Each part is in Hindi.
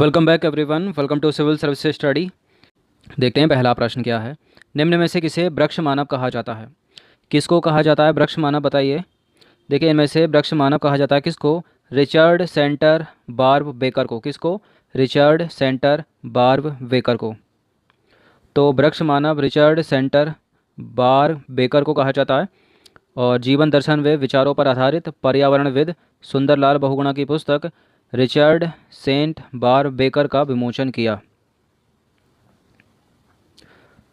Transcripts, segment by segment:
Welcome back everyone. Welcome to civil service study. देखते हैं पहला प्रश्न क्या है। निम्न में से किसे वृक्ष मानव कहा जाता है? किसको कहा जाता है वृक्ष मानव, बताइए। देखिए, इनमें से वृक्ष मानव कहा जाता है किसको? रिचर्ड सेंटर बार्ब बेकर को। किसको? रिचर्ड सेंटर बार्ब बेकर को। तो वृक्ष मानव रिचर्ड सेंटर बार्ब बेकर को कहा जाता है। और जीवन दर्शन व विचारों पर आधारित पर्यावरणविद सुंदरलाल बहुगुणा की पुस्तक रिचर्ड सेंट बार बेकर का विमोचन किया।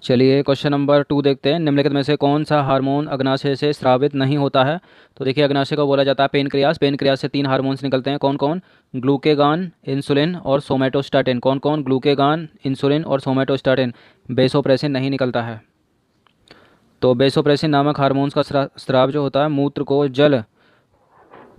चलिए क्वेश्चन नंबर 2 देखते हैं। निम्नलिखित में से कौन सा हार्मोन अग्नाशय से स्रावित नहीं होता है? तो देखिए, अग्नाशय को बोला जाता है पेनक्रियास। पेनक्रियास से 3 हार्मोन्स निकलते हैं। कौन कौन? ग्लूकेगान, इंसुलिन और सोमेटोस्टैटिन। कौन कौन? ग्लूकेगान, इंसुलिन और सोमेटोस्टैटिन। बेसोप्रेसिन नहीं निकलता है। तो बेसोप्रेसिन नामक हार्मोन्स का स्राव जो होता है मूत्र को जल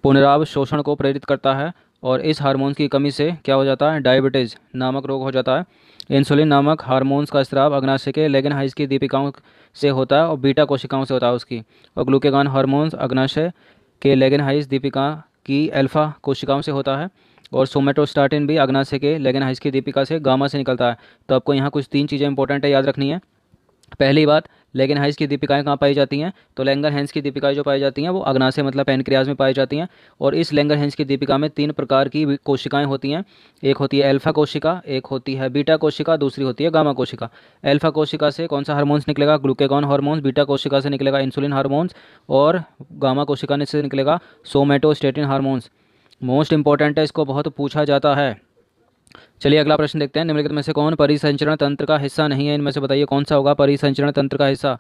पुनरावशोषण को प्रेरित करता है। और इस हार्मोन्स की कमी से क्या हो जाता है? डायबिटीज़ नामक रोग हो जाता है। इंसुलिन नामक हार्मोन्स का स्राव अग्नाशय के लेगनहाइज की दीपिकाओं से होता है और बीटा कोशिकाओं से होता है उसकी। और ग्लूकेगान हार्मोन्स अग्नाशय के लेगनहाइज दीपिका की अल्फा कोशिकाओं से होता है। और सोमेटोस्टाटिन भी अग्नाशय के लेगनहाइज की दीपिका से गामा से निकलता है। तो आपको यहाँ कुछ 3 चीज़ें इंपॉर्टेंट है, याद रखनी है। पहली बात, लेगनहाइज की दीपिकाएं कहाँ पाई जाती हैं? तो लैंगरहैंस की दीपिकाएं जो पाई जाती हैं वो अग्नाशय मतलब पैनक्रियाज में पाई जाती हैं। और इस लैंगरहैंस की दीपिका में 3 प्रकार की कोशिकाएं होती हैं। एक होती है अल्फा कोशिका, एक होती है बीटा कोशिका, दूसरी होती है गामा कोशिका। अल्फा कोशिका से कौन सा हार्मोन्स निकलेगा? Glucagon hormones. बीटा कोशिका से निकलेगा इंसुलिन हार्मोन्स। और गामा कोशिका से निकलेगा सोमेटोस्टेटिन हार्मोन्स। मोस्ट इंपॉर्टेंट है, इसको बहुत पूछा जाता है। चलिए अगला प्रश्न देखते हैं। निम्नलिखित में से कौन परिसंचरण तंत्र का हिस्सा नहीं है? इनमें से बताइए कौन सा होगा परिसंचरण तंत्र का हिस्सा?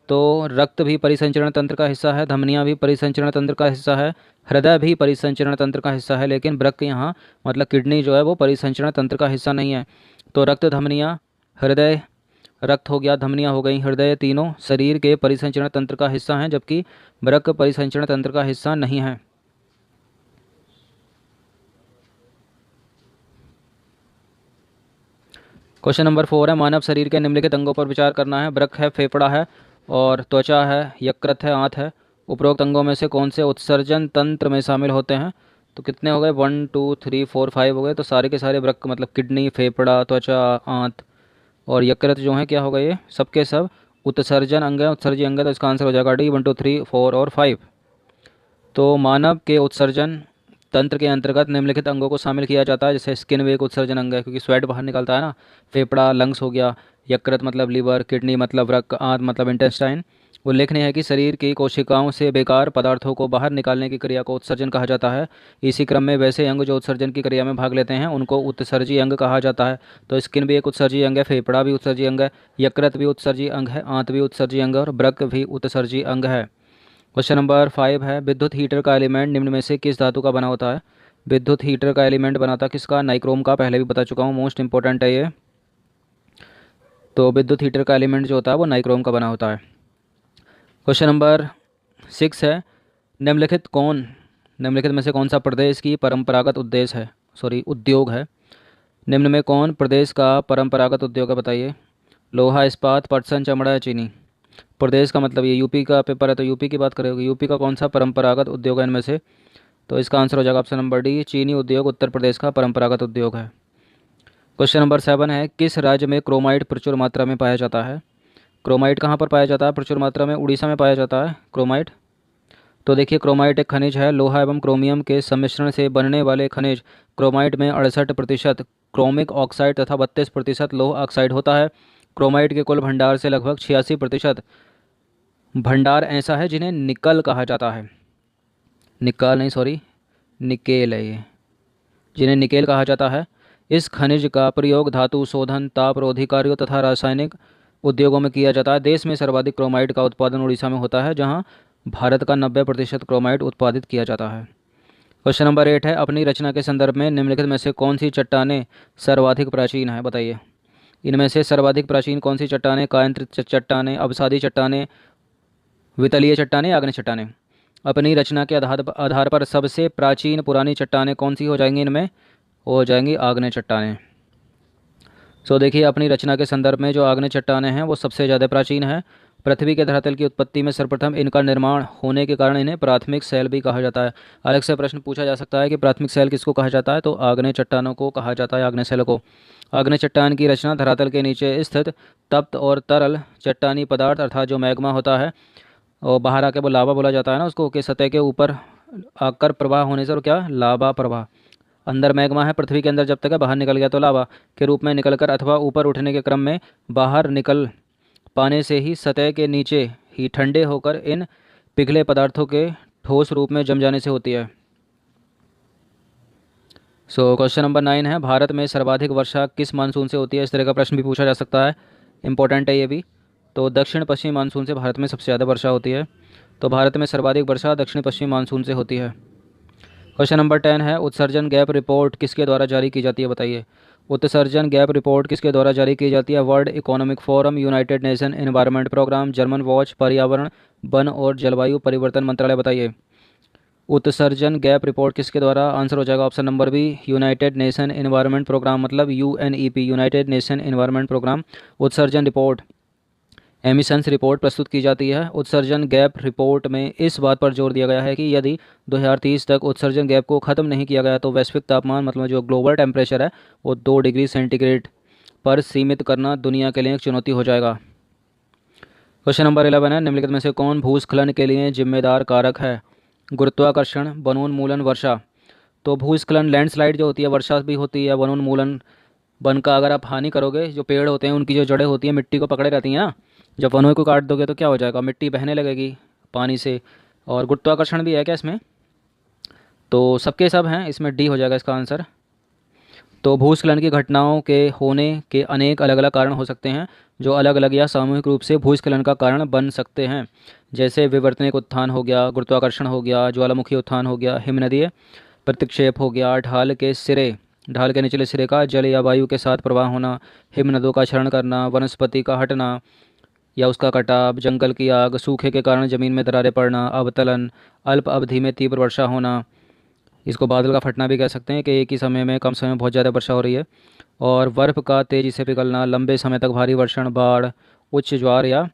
तो रक्त भी परिसंचरण तंत्र का हिस्सा है, धमनियाँ भी परिसंचरण तंत्र का हिस्सा है, हृदय भी परिसंचरण तंत्र का हिस्सा है। लेकिन वृक्क यहाँ मतलब किडनी जो है वो परिसंचरण तंत्र का हिस्सा नहीं है। तो रक्त, धमनियाँ, हृदय, रक्त हो गया, धमनियाँ हो गई, हृदय, तीनों शरीर के परिसंचरण तंत्र का हिस्सा हैं, जबकि वृक्क परिसंचरण तंत्र का हिस्सा नहीं है। क्वेश्चन नंबर 4 है। मानव शरीर के निम्नलिखित अंगों पर विचार करना है। वृक्क है, फेफड़ा है और त्वचा है, यकृत है, आंत है। उपरोक्त अंगों में से कौन से उत्सर्जन तंत्र में शामिल होते हैं? तो कितने हो गए? 1 2 3 4 5 हो गए। तो सारे के सारे वृक्क मतलब किडनी, फेफड़ा, त्वचा, आंत और यकृत जो है क्या हो गए? ये सबके सब उत्सर्जन अंग है, उत्सर्जी अंग है। तो इसका आंसर हो जाएगा डी, 1 2 3 4 और 5। तो मानव के उत्सर्जन तंत्र के अंतर्गत निम्नलिखित अंगों को शामिल किया जाता है। जैसे स्किन भी एक उत्सर्जन अंग है क्योंकि स्वेट बाहर निकलता है ना। फेफड़ा लंग्स हो गया, यकृत मतलब लीवर, किडनी मतलब वृक्क, आंत मतलब इंटेस्टाइन। उल्लेखनीय है कि शरीर की कोशिकाओं से बेकार पदार्थों को बाहर निकालने की क्रिया को उत्सर्जन कहा जाता है। इसी क्रम में वैसे अंग जो उत्सर्जन की क्रिया में भाग लेते हैं उनको उत्सर्जी अंग कहा जाता है। तो स्किन भी एक उत्सर्जी अंग है, फेफड़ा भी उत्सर्जी अंग है, यकृत भी उत्सर्जी अंग है, आंत भी उत्सर्जी अंग है और वृक्क भी उत्सर्जी अंग है। क्वेश्चन नंबर 5 है। विद्युत हीटर का एलिमेंट निम्न में से किस धातु का बना होता है? विद्युत हीटर का एलिमेंट बनाता किसका? नाइक्रोम का। पहले भी बता चुका हूँ, मोस्ट इंपॉर्टेंट है ये। तो विद्युत हीटर का एलिमेंट जो होता है वो नाइक्रोम का बना होता है। क्वेश्चन नंबर 6 है। निम्नलिखित में से कौन सा प्रदेश की परंपरागत उद्योग है? निम्न में कौन प्रदेश का परंपरागत उद्योग है, बताइए। लोहा, इस्पात, पटसन, चमड़ा या चीनी। प्रदेश का मतलब ये यूपी का पेपर है तो यूपी की बात करेंगे। यूपी का कौन सा परंपरागत उद्योग है इनमें से? तो इसका आंसर हो जाएगा ऑप्शन नंबर डी, चीनी उद्योग उत्तर प्रदेश का परंपरागत उद्योग है। क्वेश्चन नंबर 7 है। किस राज्य में क्रोमाइट प्रचुर मात्रा में पाया जाता है? क्रोमाइट कहाँ पर पाया जाता है प्रचुर मात्रा में? उड़ीसा में पाया जाता है क्रोमाइट। तो देखिए, क्रोमाइट एक खनिज है। लोहा एवं क्रोमियम के सम्मिश्रण से बनने वाले खनिज क्रोमाइट में 68% क्रोमिक ऑक्साइड तथा 32% लौह ऑक्साइड होता है। क्रोमाइट के कुल भंडार से लगभग 86% भंडार ऐसा है जिन्हें निकल कहा जाता है। निकाल नहीं, सॉरी, निकेल है ये, जिन्हें निकेल कहा जाता है। इस खनिज का प्रयोग धातु शोधन, तापरोधी कार्यों तथा रासायनिक उद्योगों में किया जाता है। देश में सर्वाधिक क्रोमाइट का उत्पादन उड़ीसा में होता है, जहां भारत का 90% क्रोमाइट उत्पादित किया जाता है। क्वेश्चन नंबर 8 है। अपनी रचना के संदर्भ में निम्नलिखित में से कौन सी चट्टानें सर्वाधिक प्राचीन है, बताइए। इनमें से सर्वाधिक प्राचीन कौन सी चट्टानें? कायंत्र चट्टानें, अवसादी चट्टानें, वितलीय चट्टानें, आग्नेय चट्टानें। अपनी रचना के आधार पर सबसे प्राचीन पुरानी चट्टानें कौन सी हो जाएंगी? इनमें हो जाएंगी आग्नेय चट्टानें। देखिए, अपनी रचना के संदर्भ में जो आग्नेय चट्टानें हैं वो सबसे ज़्यादा प्राचीन है। पृथ्वी के धरातल की उत्पत्ति में सर्वप्रथम इनका निर्माण होने के कारण इन्हें प्राथमिक सेल भी कहा जाता है। अलग से प्रश्न पूछा जा सकता है कि प्राथमिक सेल किसको कहा जाता है, तो आग्नेय चट्टानों को कहा जाता है, आग्नेय सेल को। आग्नेय चट्टान की रचना धरातल के नीचे स्थित तप्त और तरल चट्टानी पदार्थ अर्थात जो मैग्मा होता है और बाहर आके वो लावा बोला जाता है ना उसको, के सतह के ऊपर आकर प्रवाह होने से, और क्या, लावा प्रवाह। अंदर मैग्मा है पृथ्वी के अंदर जब तक है, बाहर निकल गया तो लावा के रूप में निकलकर अथवा ऊपर उठने के क्रम में बाहर निकल पाने से ही सतह के नीचे ही ठंडे होकर इन पिघले पदार्थों के ठोस रूप में जम जाने से होती है। क्वेश्चन नंबर 9 है, भारत में सर्वाधिक वर्षा किस मानसून से होती है? इस तरह का प्रश्न भी पूछा जा सकता है, इंपॉर्टेंट है ये भी। तो दक्षिण पश्चिमी मानसून से भारत में सबसे ज़्यादा वर्षा होती है। तो भारत में सर्वाधिक वर्षा दक्षिण पश्चिमी मानसून से होती है। क्वेश्चन नंबर 10 है, उत्सर्जन गैप रिपोर्ट किसके द्वारा जारी की जाती है? बताइए। उत्सर्जन गैप रिपोर्ट किसके द्वारा जारी की जाती है? World Economic Forum, United nation environment Programme, German Watch, पर्यावरण, वन और जलवायु परिवर्तन मंत्रालय। बताइए उत्सर्जन गैप रिपोर्ट किसके द्वारा? आंसर हो जाएगा option number B, united nation environment programme, मतलब UNEP, united nation environment programme. उत्सर्जन रिपोर्ट, एमिशंस रिपोर्ट प्रस्तुत की जाती है। उत्सर्जन गैप रिपोर्ट में इस बात पर जोर दिया गया है कि यदि 2030 तक उत्सर्जन गैप को ख़त्म नहीं किया गया तो वैश्विक तापमान, मतलब जो ग्लोबल टेम्परेचर है, वो 2 डिग्री सेंटीग्रेड पर सीमित करना दुनिया के लिए एक चुनौती हो जाएगा। क्वेश्चन नंबर 11 है, निम्नलिखित में से कौन भूस्खलन के लिए जिम्मेदार कारक है? गुरुत्वाकर्षण, वनोन्मूलन, वर्षा। तो भूस्खलन लैंडस्लाइड जो होती है, वर्षा भी होती है, वनोन्मूलन, वन का अगर आप हानि करोगे, जो पेड़ होते हैं उनकी जो जड़ें होती हैं मिट्टी को पकड़े रहती हैं ना, जब वनों को काट दोगे तो क्या हो जाएगा, मिट्टी बहने लगेगी पानी से। और गुरुत्वाकर्षण भी है क्या इसमें? तो सबके सब हैं, इसमें डी हो जाएगा इसका आंसर। तो भूस्खलन की घटनाओं के होने के अनेक अलग अलग कारण हो सकते हैं जो अलग अलग या सामूहिक रूप से भूस्खलन का कारण बन सकते हैं। जैसे विवर्तनिक उत्थान हो गया, गुरुत्वाकर्षण हो गया, ज्वालामुखी उत्थान हो गया, हिमनदीय प्रतिक्षेप हो गया, ढाल के निचले सिरे का जल या वायु के साथ प्रवाह होना, हिमनदों का क्षरण करना, वनस्पति का हटना या उसका कटाव, जंगल की आग, सूखे के कारण ज़मीन में दरारें पड़ना, अवतलन, अल्प अवधि में तीव्र वर्षा होना, इसको बादल का फटना भी कह सकते हैं कि एक ही समय में कम समय में बहुत ज़्यादा वर्षा हो रही है, और बर्फ़ का तेज़ी से पिघलना, लंबे समय तक भारी वर्षण, बाढ़, उच्च ज्वार या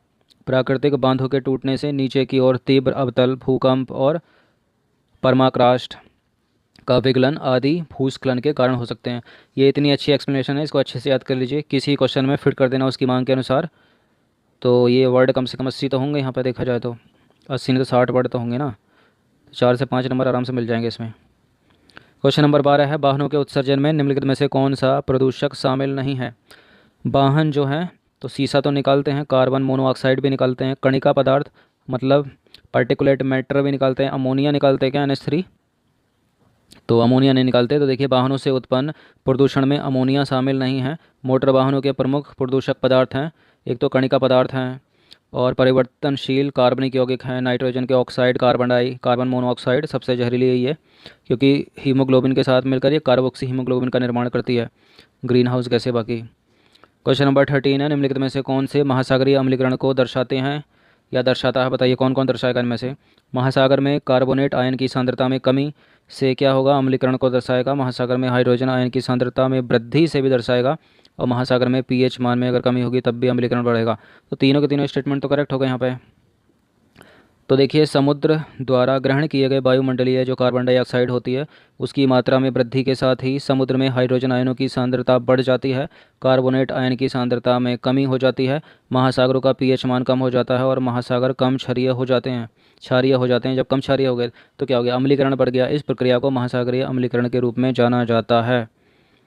प्राकृतिक बांधों के टूटने से नीचे की ओर तीव्र अवतल, भूकंप और परमाक्रास्ट का विगलन आदि भूस्खलन के कारण हो सकते हैं। ये इतनी अच्छी एक्सप्लेनेशन है, इसको अच्छे से याद कर लीजिए, किसी क्वेश्चन में फिट कर देना उसकी मांग के अनुसार। तो ये वर्ड कम से कम 80 तो होंगे यहाँ पर, देखा जाए तो 80 नहीं तो 60 वर्ड तो होंगे ना, 4 से 5 नंबर आराम से मिल जाएंगे इसमें। क्वेश्चन नंबर 12 है, वाहनों के उत्सर्जन में निम्नलिखित में से कौन सा प्रदूषक शामिल नहीं है? वाहन जो हैं तो शीशा तो निकालते हैं, कार्बन मोनोऑक्साइड भी निकालते हैं, कणिका पदार्थ मतलब पार्टिकुलेट मैटर भी निकालते हैं, अमोनिया निकालते हैं क्या, NH3? तो अमोनिया नहीं निकालते। तो देखिए वाहनों से उत्पन्न प्रदूषण में अमोनिया शामिल नहीं है। मोटर वाहनों के प्रमुख प्रदूषक पदार्थ हैं, एक तो कणिका पदार्थ हैं और परिवर्तनशील कार्बनिक यौगिक हैं, नाइट्रोजन के ऑक्साइड, कार्बन मोनोऑक्साइड सबसे जहरीली यही है क्योंकि हीमोग्लोबिन के साथ मिलकर ये कार्बोक्सी हीमोग्लोबिन का निर्माण करती है, ग्रीन हाउस गैसें बाकी। क्वेश्चन नंबर 13 है, निम्नलिखित में से कौन से महासागरीय अम्लीकरण को दर्शाते हैं या दर्शाता है? बताइए कौन कौन दर्शाएगा इनमें से? महासागर में कार्बोनेट आयन की सांद्रता में कमी से क्या होगा, अम्लीकरण को दर्शाएगा। महासागर में हाइड्रोजन आयन की सांद्रता में वृद्धि से भी दर्शाएगा, और महासागर में पीएच मान में अगर कमी होगी तब भी अम्लीकरण बढ़ेगा। तो तीनों के तीनों स्टेटमेंट तो करेक्ट हो गए यहाँ पे। तो देखिए समुद्र द्वारा ग्रहण किए गए वायुमंडलीय जो कार्बन डाइऑक्साइड होती है उसकी मात्रा में वृद्धि के साथ ही समुद्र में हाइड्रोजन आयनों की सांद्रता बढ़ जाती है, कार्बोनेट आयन की सांद्रता में कमी हो जाती है, महासागरों का पीएच मान कम हो जाता है और महासागर कम क्षारीय हो जाते हैं। जब कम क्षारीय हो गए तो क्या हो गया, अम्लीकरण बढ़ गया। इस प्रक्रिया को महासागरीय अम्लीकरण के रूप में जाना जाता है।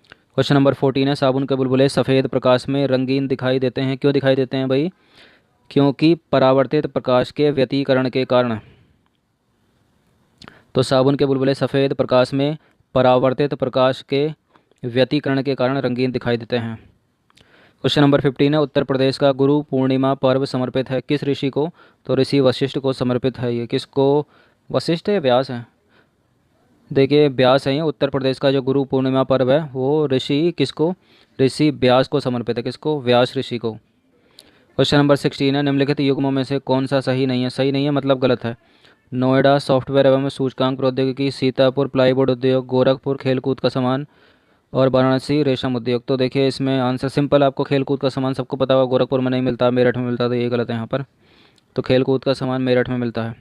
क्वेश्चन नंबर 14 है, साबुन के बुलबुले सफ़ेद प्रकाश में रंगीन दिखाई देते हैं, क्यों दिखाई देते हैं भाई? क्योंकि परावर्तित प्रकाश के व्यतिकरण के कारण। तो साबुन के बुलबुले सफ़ेद प्रकाश में परावर्तित प्रकाश के व्यतिकरण के कारण रंगीन दिखाई देते हैं। क्वेश्चन नंबर 15 है, उत्तर प्रदेश का गुरु पूर्णिमा पर्व समर्पित है किस ऋषि को? तो ऋषि वशिष्ठ को समर्पित है। ये किसको, वशिष्ठ है व्यास है? देखिए व्यास है। ये उत्तर प्रदेश का जो गुरु पूर्णिमा पर्व है वो ऋषि किसको, ऋषि व्यास को समर्पित है। किसको, व्यास ऋषि को। क्वेश्चन नंबर 16 है, निम्नलिखित युग्मों में से कौन सा सही नहीं है? सही नहीं है मतलब गलत है। नोएडा सॉफ्टवेयर एवं सूचकांक प्रौद्योगिकी, सीतापुर प्लाईवुड उद्योग, गोरखपुर खेलकूद का सामान और वाराणसी रेशम उद्योग। तो देखिए इसमें आंसर सिंपल, आपको खेलकूद का सामान सबको पता होगा, गोरखपुर में नहीं मिलता, मेरठ में मिलता, तो ये गलत है यहाँ पर। तो खेल कूद का सामान मेरठ में मिलता है।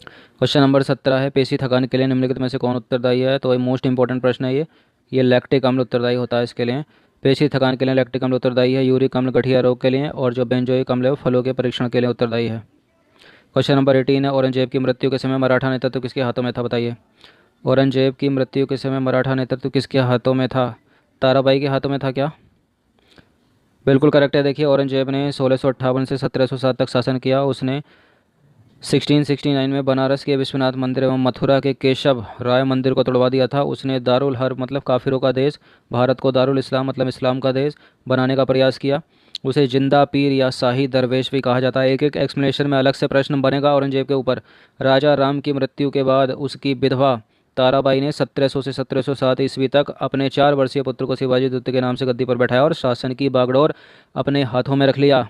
क्वेश्चन नंबर 17 है, पेशी थकान के लिए निम्नलिखित में से कौन उत्तरदायी है? तो ये मोस्ट इंपॉर्टेंट प्रश्न है ये लैक्टिक अम्ल उत्तरदायी होता है इसके लिए। पेशी थकान के लिए लैक्टिक अम्ल उत्तरदायी है, यूरिक अम्ल गठिया रोग के लिए, और जो बेंजोइक अम्ल है वो फलों के परीक्षण के लिए उत्तरदायी है। क्वेश्चन नंबर 18 है, औरंगजेब की मृत्यु के समय मराठा नेतृत्व किसके हाथों में था? बताइए। औरंगजेब की मृत्यु के समय मराठा नेतृत्व किसके हाथों में था? ताराबाई के हाथों में था क्या? बिल्कुल करेक्ट है। देखिए, औरंगजेब ने 1658 से 1707 तक शासन किया। उसने 1669 में बनारस के विश्वनाथ मंदिर एवं मथुरा के केशव राय मंदिर को तोड़वा दिया था। उसने दारुल हर्ब मतलब काफिरों का देश, भारत को दारुल इस्लाम मतलब इस्लाम का देश बनाने का प्रयास किया। उसे जिंदा पीर या शाही दरवेश भी कहा जाता है। एक एक एक्सप्लेनेशन में अलग से प्रश्न बनेगा औरंगजेब के ऊपर। राजा राम की मृत्यु के बाद उसकी विधवा ताराबाई ने 1700 से 1707 ईस्वी तक अपने 4 वर्षीय पुत्र को शिवाजी द्वितीय के नाम से गद्दी पर बैठाया और शासन की बागडोर अपने हाथों में रख लिया।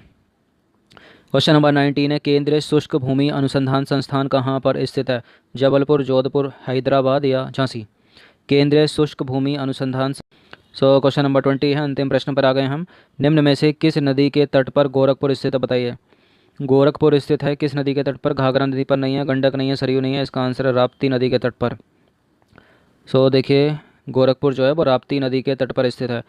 क्वेश्चन नंबर 19 है, केंद्रीय शुष्क भूमि अनुसंधान संस्थान कहाँ पर स्थित है? जबलपुर, जोधपुर, हैदराबाद या झांसी? केंद्रीय शुष्क भूमि अनुसंधान। क्वेश्चन नंबर 20 है, अंतिम प्रश्न पर आ गए हम। निम्न में से किस नदी के तट पर गोरखपुर स्थित है? बताइए। गोरखपुर स्थित है किस नदी के तट पर? घाघरा नदी पर नहीं है, गंडक नहीं है, सरयू नहीं है, इसका आंसर है राप्ती नदी के तट पर। देखिए, गोरखपुर जो है वो राप्ती नदी के तट पर स्थित है।